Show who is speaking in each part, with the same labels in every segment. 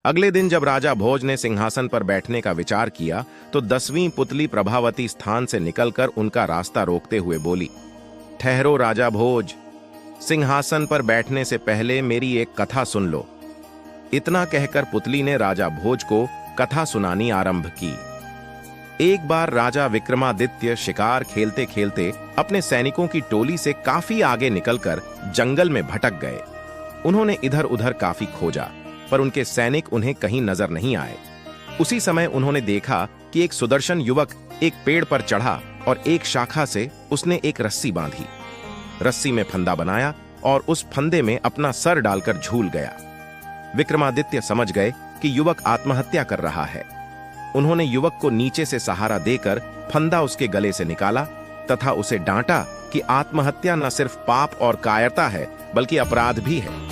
Speaker 1: अगले दिन जब राजा भोज ने सिंहासन पर बैठने का विचार किया तो 10वीं पुतली प्रभावती स्थान से निकलकर उनका रास्ता रोकते हुए बोली, ठहरो राजा भोज, सिंहासन पर बैठने से पहले मेरी एक कथा सुन लो। इतना कहकर पुतली ने राजा भोज को कथा सुनानी आरंभ की। एक बार राजा विक्रमादित्य शिकार खेलते खेलते अपने सैनिकों की टोली से काफी आगे निकलकर जंगल में भटक गए। उन्होंने इधर उधर काफी खोजा, पर उनके सैनिक उन्हें कहीं नजर नहीं आए। उसी समय उन्होंने देखा कि एक सुदर्शन युवक एक पेड़ पर चढ़ा और एक शाखा से उसने एक रस्सी बांधी। रस्सी में फंदा बनाया और उस फंदे में अपना सर डालकर झूल गया। विक्रमादित्य समझ गए कि युवक आत्महत्या कर रहा है। उन्होंने युवक को नीचे से सहारा देकर फंदा उसके गले से निकाला तथा उसे डांटा कि आत्महत्या न सिर्फ पाप और कायरता है बल्कि अपराध भी है।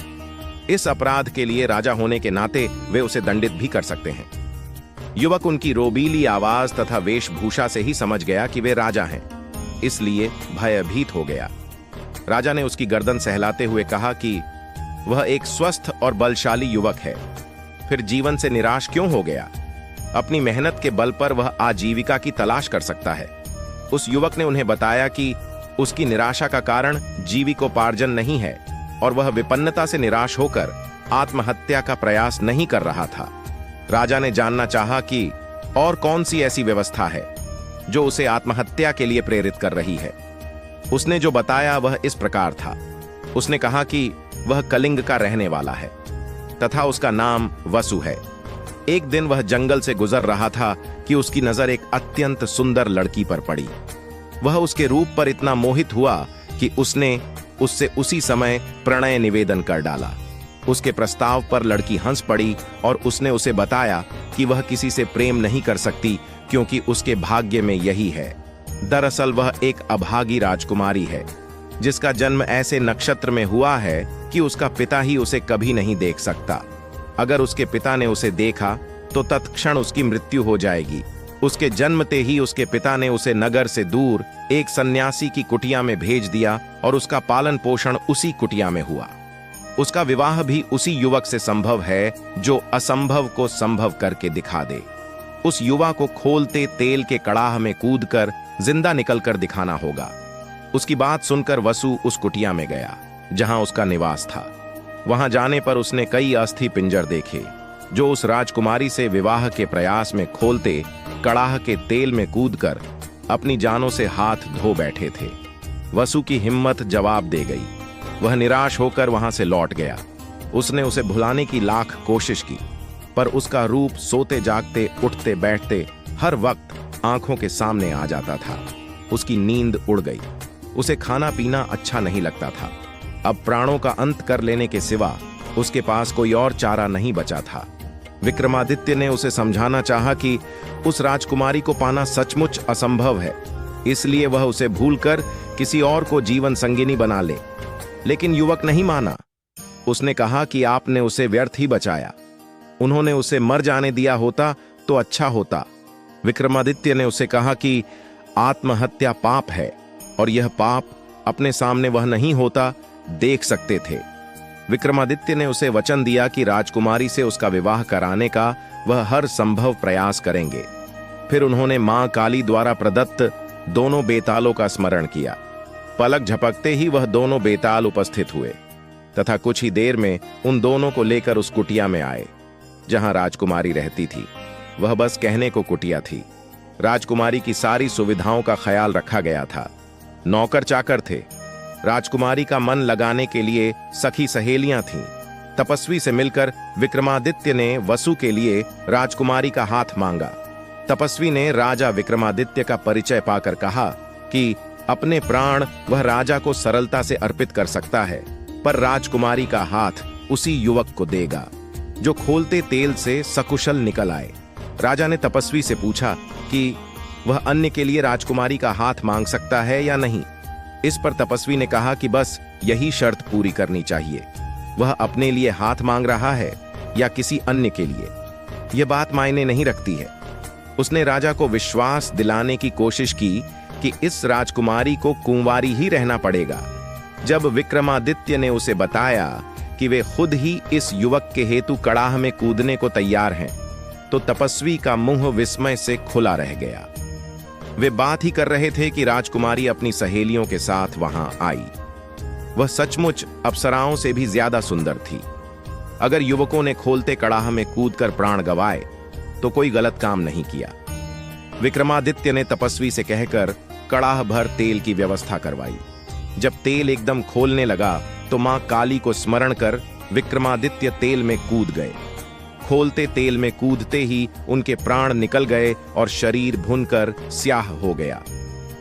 Speaker 1: इस अपराध के लिए राजा होने के नाते वे उसे दंडित भी कर सकते हैं। युवक उनकी रोबीली आवाज तथा वेशभूषा से ही समझ गया कि वे राजा हैं, इसलिए भयभीत हो गया। राजा ने उसकी गर्दन सहलाते हुए कहा कि वह एक स्वस्थ और बलशाली युवक है, फिर जीवन से निराश क्यों हो गया? अपनी मेहनत के बल पर वह आजीविका की तलाश कर सकता है। उस युवक ने उन्हें बताया कि उसकी निराशा का कारण जीविकोपार्जन नहीं है और वह विपन्नता से निराश होकर आत्महत्या का प्रयास नहीं कर रहा था। राजा ने जानना चाहा कि और कौन सी ऐसी व्यवस्था है जो उसे आत्महत्या के लिए प्रेरित कर रही है। उसने जो बताया वह इस प्रकार था। उसने कहा कि वह कलिंग का रहने वाला है तथा उसका नाम वसु है। एक दिन वह जंगल से गुजर रहा था कि उसकी नजर एक अत्यंत सुंदर लड़की पर पड़ी। वह उसके रूप पर इतना मोहित हुआ कि उसने उससे उसी समय प्रणय निवेदन कर डाला। उसके प्रस्ताव पर लड़की हंस पड़ी और उसने उसे बताया कि वह किसी से प्रेम नहीं कर सकती क्योंकि उसके भाग्य में यही है। दरअसल वह एक अभागी राजकुमारी है जिसका जन्म ऐसे नक्षत्र में हुआ है कि उसका पिता ही उसे कभी नहीं देख सकता। अगर उसके पिता ने उसे देखा तो तत्क्षण उसकी मृत्यु हो जाएगी। उसके जन्मते ही उसके पिता ने उसे नगर से दूर एक सन्यासी की कुटिया में भेज दिया और उसका पालन पोषण उसी कुटिया में हुआ। उसका विवाह भी उसी युवक से संभव है जो असंभव को संभव करके दिखा दे। उस युवा को खोलते तेल के कड़ाह में कूदकर जिंदा निकलकर दिखाना होगा। उसकी बात सुनकर वसु उस कुटिया में गया जहां उसका निवास था। वहां जाने पर उसने कई अस्थि पिंजर देखे जो उस राजकुमारी से विवाह के प्रयास में खोलते कड़ाह के तेल में कूदकर अपनी जानों से हाथ धो बैठे थे। वसु की हिम्मत जवाब दे गई। वह निराश होकर वहां से लौट गया। उसने उसे भुलाने की लाख कोशिश की, पर उसका रूप सोते जागते उठते बैठते हर वक्त आंखों के सामने आ जाता था। उसकी नींद उड़ गई। उसे खाना पीना अच्छा नहीं लगता था। अब प्राणों का अंत कर लेने के सिवा उसके पास कोई और चारा नहीं बचा था। विक्रमादित्य ने उसे समझाना चाहा कि उस राजकुमारी को पाना सचमुच असंभव है, इसलिए वह उसे भूलकर किसी और को जीवन संगिनी बना ले। लेकिन युवक नहीं माना। उसने कहा कि आपने उसे व्यर्थ ही बचाया। उन्होंने उसे मर जाने दिया होता तो अच्छा होता। विक्रमादित्य ने उसे कहा कि आत्महत्या पाप है और यह पाप अपने सामने वह नहीं होता देख सकते थे। विक्रमादित्य ने उसे वचन दिया कि राजकुमारी से उसका विवाह कराने का वह हर संभव प्रयास करेंगे। फिर उन्होंने मां काली द्वारा प्रदत्त दोनों बेतालों का स्मरण किया। पलक झपकते ही वह दोनों बेताल उपस्थित हुए तथा कुछ ही देर में उन दोनों को लेकर उस कुटिया में आए जहां राजकुमारी रहती थी। वह बस कहने को कुटिया थी। राजकुमारी की सारी सुविधाओं का ख्याल रखा गया था। नौकर चाकर थे। राजकुमारी का मन लगाने के लिए सखी सहेलियां थीं। तपस्वी से मिलकर विक्रमादित्य ने वसु के लिए राजकुमारी का हाथ मांगा। तपस्वी ने राजा विक्रमादित्य का परिचय पाकर कहा कि अपने प्राण वह राजा को सरलता से अर्पित कर सकता है, पर राजकुमारी का हाथ उसी युवक को देगा जो खोलते तेल से सकुशल निकल आए। राजा ने तपस्वी से पूछा कि वह अन्य के लिए राजकुमारी का हाथ मांग सकता है या नहीं। इस पर तपस्वी ने कहा कि बस यही शर्त पूरी करनी चाहिए। वह अपने लिए हाथ मांग रहा है या किसी अन्य के लिए, यह बात मायने नहीं रखती है। उसने राजा को विश्वास दिलाने की कोशिश की कि इस राजकुमारी को कुंवारी ही रहना पड़ेगा। जब विक्रमादित्य ने उसे बताया कि वे खुद ही इस युवक के हेतु कड़ाह में कूदने को तैयार हैं, तो तपस्वी का मुंह विस्मय से खुला रह गया। वे बात ही कर रहे थे कि राजकुमारी अपनी सहेलियों के साथ वहां आई। वह सचमुच अप्सराओं से भी ज्यादा सुंदर थी। अगर युवकों ने खोलते कड़ाह में कूदकर प्राण गंवाए तो कोई गलत काम नहीं किया। विक्रमादित्य ने तपस्वी से कहकर कड़ाह भर तेल की व्यवस्था करवाई। जब तेल एकदम खोलने लगा तो मां काली को स्मरण कर विक्रमादित्य तेल में कूद गए। खोलते तेल में कूदते ही उनके प्राण निकल गए और शरीर भुनकर स्याह हो गया।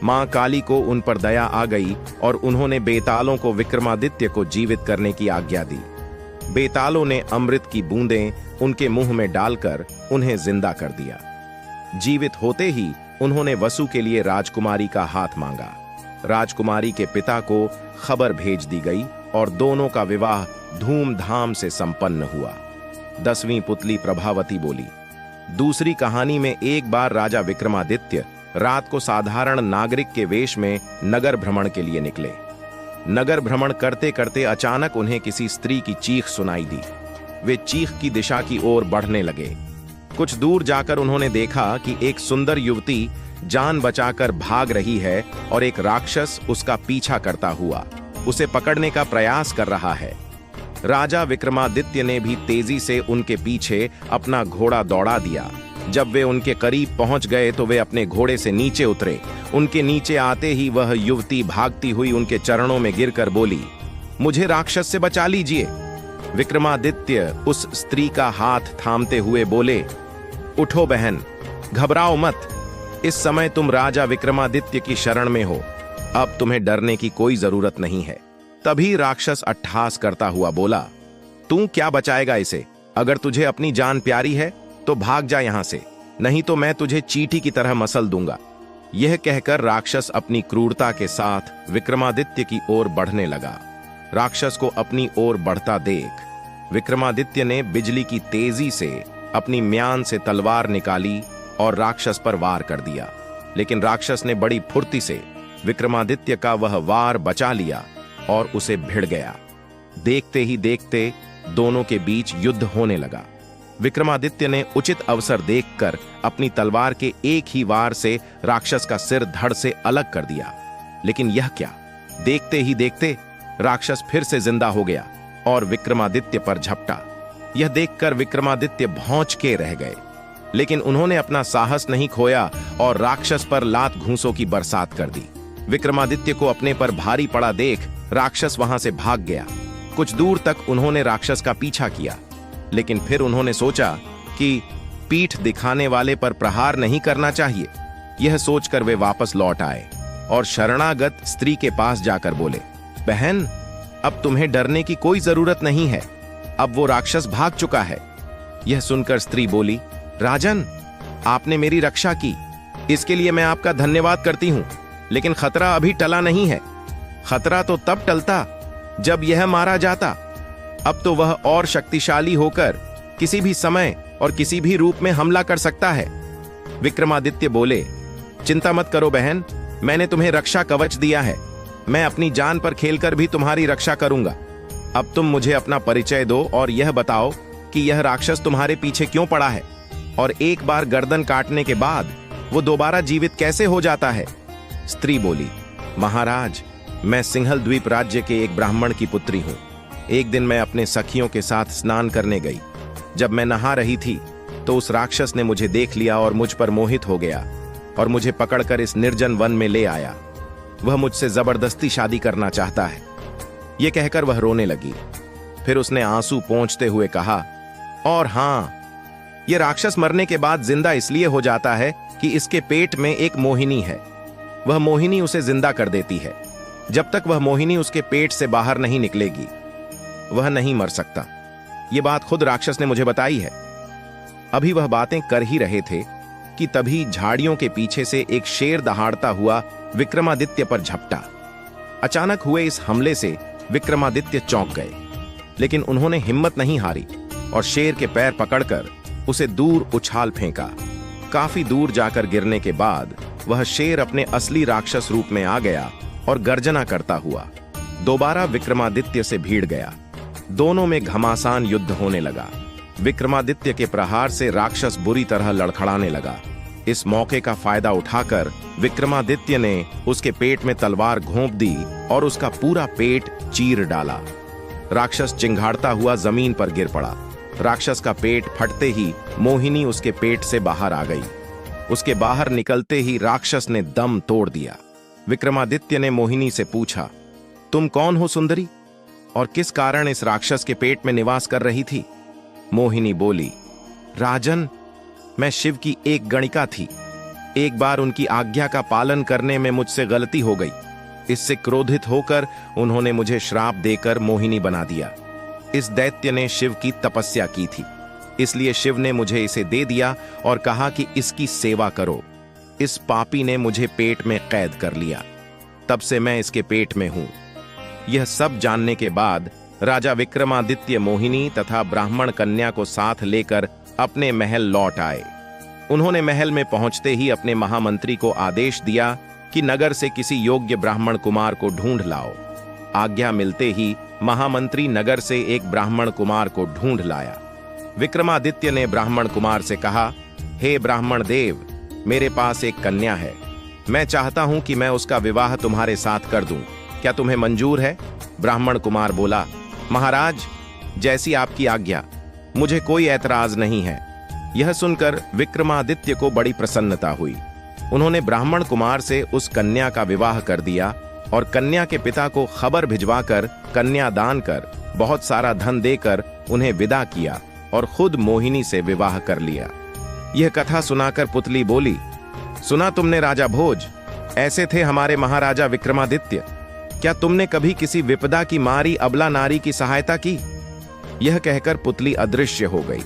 Speaker 1: मां काली को उन पर दया आ गई और उन्होंने बेतालों को विक्रमादित्य को जीवित करने की आज्ञा दी। बेतालों ने अमृत की बूंदें उनके मुंह में डालकर उन्हें जिंदा कर दिया। जीवित होते ही उन्होंने वसु के लिए राजकुमारी का हाथ मांगा। राजकुमारी के पिता को खबर भेज दी गई और दोनों का विवाह धूमधाम से संपन्न हुआ। 10वीं पुतली प्रभावती बोली, दूसरी कहानी में एक बार राजा विक्रमादित्य रात को साधारण नागरिक के वेश में नगर भ्रमण के लिए निकले। नगर भ्रमण करते करते अचानक उन्हें किसी स्त्री की चीख सुनाई दी। वे चीख की दिशा की ओर बढ़ने लगे। कुछ दूर जाकर उन्होंने देखा कि एक सुंदर युवती जान बचाकर भाग रही है और एक राक्षस उसका पीछा करता हुआ उसे पकड़ने का प्रयास कर रहा है। राजा विक्रमादित्य ने भी तेजी से उनके पीछे अपना घोड़ा दौड़ा दिया। जब वे उनके करीब पहुंच गए तो वे अपने घोड़े से नीचे उतरे। उनके नीचे आते ही वह युवती भागती हुई उनके चरणों में गिरकर बोली, मुझे राक्षस से बचा लीजिए। विक्रमादित्य उस स्त्री का हाथ थामते हुए बोले, उठो बहन, घबराओ मत। इस समय तुम राजा विक्रमादित्य की शरण में हो। अब तुम्हें डरने की कोई जरूरत नहीं है। तभी राक्षस अट्टहास करता हुआ बोला, तू क्या बचाएगा इसे? अगर तुझे अपनी जान प्यारी है तो भाग जा यहां से, नहीं तो मैं तुझे चींटी की तरह मसल दूंगा। यह कहकर राक्षस अपनी क्रूरता के साथ विक्रमादित्य की ओर बढ़ने लगा। राक्षस को अपनी ओर बढ़ता देख विक्रमादित्य ने बिजली की तेजी से अपनी म्यान से तलवार निकाली और राक्षस पर वार कर दिया। लेकिन राक्षस ने बड़ी फुर्ती से विक्रमादित्य का वह वार बचा लिया और उसे भिड़ गया। देखते ही देखते दोनों के बीच युद्ध होने लगा। विक्रमादित्य ने उचित अवसर देखकर अपनी तलवार के एक ही वार से राक्षस का सिर धड़ से अलग कर दिया। लेकिन यह क्या, देखते ही देखते राक्षस फिर से जिंदा हो गया और विक्रमादित्य पर झपटा। यह देखकर विक्रमादित्य भौंच के रह गए, लेकिन उन्होंने अपना साहस नहीं खोया और राक्षस पर लात घूंसों की बरसात कर दी। विक्रमादित्य को अपने पर भारी पड़ा देख राक्षस वहां से भाग गया। कुछ दूर तक उन्होंने राक्षस का पीछा किया, लेकिन फिर उन्होंने सोचा कि पीठ दिखाने वाले पर प्रहार नहीं करना चाहिए। यह सोचकर वे वापस लौट आए और शरणागत स्त्री के पास जाकर बोले, बहन, अब तुम्हें डरने की कोई जरूरत नहीं है। अब वो राक्षस भाग चुका है। यह सुनकर स्त्री बोली, राजन, आपने मेरी रक्षा की, इसके लिए मैं आपका धन्यवाद करती हूं। लेकिन खतरा अभी टला नहीं है। खतरा तो तब टलता जब यह मारा जाता। अब तो वह और शक्तिशाली होकर किसी भी समय और किसी भी रूप में हमला कर सकता है। विक्रमादित्य बोले, चिंता मत करो बहन, मैंने तुम्हें रक्षा कवच दिया है। मैं अपनी जान पर खेलकर भी तुम्हारी रक्षा करूंगा। अब तुम मुझे अपना परिचय दो और यह बताओ कि यह राक्षस तुम्हारे पीछे क्यों पड़ा है और एक बार गर्दन काटने के बाद वो दोबारा जीवित कैसे हो जाता है? स्त्री बोली, महाराज, मैं सिंहल द्वीप राज्य के एक ब्राह्मण की पुत्री हूं। एक दिन मैं अपने सखियों के साथ स्नान करने गई। जब मैं नहा रही थी तो उस राक्षस ने मुझे देख लिया और मुझ पर मोहित हो गया और मुझे पकड़कर इस निर्जन वन में ले आया। वह मुझसे जबरदस्ती शादी करना चाहता है। यह कहकर वह रोने लगी। फिर उसने आंसू पोंछते हुए कहा, और हां, यह राक्षस मरने के बाद जिंदा इसलिए हो जाता है कि इसके पेट में एक मोहिनी है। वह मोहिनी उसे जिंदा कर देती है। जब तक वह मोहिनी उसके पेट से बाहर नहीं निकलेगी वह नहीं मर सकता। यह बात खुद राक्षस ने मुझे बताई है। अभी वह बातें कर ही रहे थे कि तभी झाड़ियों के पीछे से एक शेर दहाड़ता हुआ विक्रमादित्य पर झपटा। अचानक हुए इस हमले से विक्रमादित्य चौंक गए, लेकिन उन्होंने हिम्मत नहीं हारी और शेर के पैर पकड़कर उसे दूर उछाल फेंका। काफी दूर जाकर गिरने के बाद वह शेर अपने असली राक्षस रूप में आ गया और गर्जना करता हुआ दोबारा विक्रमादित्य से भिड़ गया। दोनों में घमासान युद्ध होने लगा। विक्रमादित्य के प्रहार से राक्षस बुरी तरह लड़खड़ाने लगा। इस मौके का फायदा उठाकर विक्रमादित्य ने उसके पेट में तलवार घोंप दी और उसका पूरा पेट चीर डाला। राक्षस चिंघाड़ता हुआ जमीन पर गिर पड़ा। राक्षस का पेट फटते ही मोहिनी उसके पेट से बाहर आ गई। उसके बाहर निकलते ही राक्षस ने दम तोड़ दिया। विक्रमादित्य ने मोहिनी से पूछा, तुम कौन हो सुंदरी, और किस कारण इस राक्षस के पेट में निवास कर रही थी? मोहिनी बोली, राजन, मैं शिव की एक गणिका थी। एक बार उनकी आज्ञा का पालन करने में मुझसे गलती हो गई। इससे क्रोधित होकर उन्होंने मुझे श्राप देकर मोहिनी बना दिया। इस दैत्य ने शिव की तपस्या की थी, इसलिए शिव ने मुझे इसे दे दिया और कहा कि इसकी सेवा करो। इस पापी ने मुझे पेट में कैद कर लिया, तब से मैं इसके पेट में हूं। यह सब जानने के बाद राजा विक्रमादित्य मोहिनी तथा ब्राह्मण कन्या को साथ लेकर अपने महल लौट आए। उन्होंने महल में पहुंचते ही अपने महामंत्री को आदेश दिया कि नगर से किसी योग्य ब्राह्मण कुमार को ढूंढ लाओ। आज्ञा मिलते ही महामंत्री नगर से एक ब्राह्मण कुमार को ढूंढ लाया। विक्रमादित्य ने ब्राह्मण कुमार से कहा, हे ब्राह्मण देव, मेरे पास एक कन्या है। मैं चाहता हूं कि मैं उसका विवाह तुम्हारे साथ कर दूं। क्या तुम्हें मंजूर है? ब्राह्मण कुमार बोला, महाराज, जैसी आपकी आज्ञा, मुझे कोई ऐतराज नहीं है। यह सुनकर विक्रमादित्य को बड़ी प्रसन्नता हुई। उन्होंने ब्राह्मण कुमार से उस कन्या का विवाह कर दिया और कन्या के पिता को खबर भिजवाकर कन्या दान कर बहुत सारा धन देकर उन्हें विदा किया और खुद मोहिनी से विवाह कर लिया। यह कथा सुनाकर पुतली बोली, सुना तुमने राजा भोज, ऐसे थे हमारे महाराजा विक्रमादित्य। क्या तुमने कभी किसी विपदा की मारी अबला नारी की सहायता की? यह कहकर पुतली अदृश्य हो गई।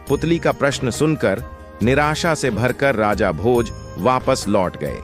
Speaker 1: पुतली का प्रश्न सुनकर निराशा से भरकर राजा भोज वापस लौट गए।